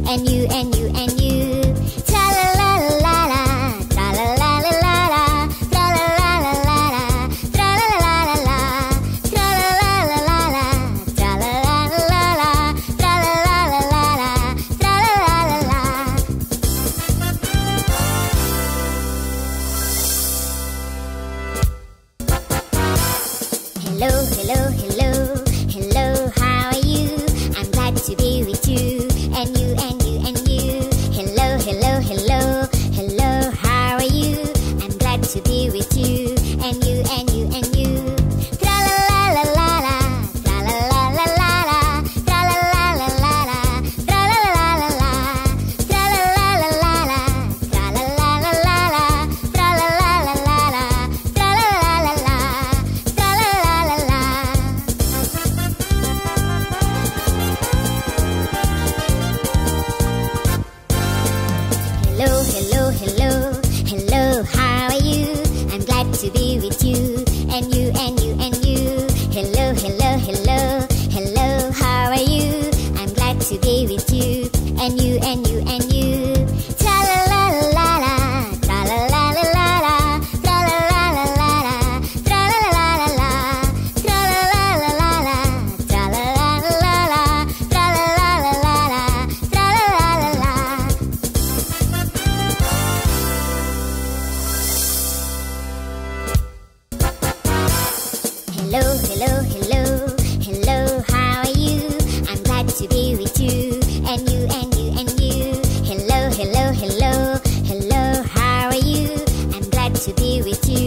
and you and you and you. Tra la la la la, tra la la la la la, tra la la la la la, tra la la la la, tra la la la la la, tra la la la la la, tra la la la la la, tra la la la la. Hello, hello, hello, hello, how are you? I'm glad to be with you, and you, and you, and you. Hello, hello, hello, hello, how are you? I'm glad to be with you, and you, and you, and you. Tra la la la la la, tra la la la la la, tra la la la la la, tra la la la la, tra la la la la la, tra la la la la la, tra la la la la la, tra la la la la, tra la la la la. Hello, hello, hello, hello, how are you? I'm glad to be with you, and you, and you, and you. Hello, hello, hello, hello, how are you? I'm glad to be with you, and you, and you, and you. Tra la la la la la, tra la la la la la, tra la la la la la, tra la la la la, tra la la la la la, tra la la la la la, tra la la la la la, tra la la la la. Hello, hello, hello, hello, how are you? I'm glad to be with you, and you, and you, and you. Hello, hello, hello, hello, how are you? I'm glad to be with you,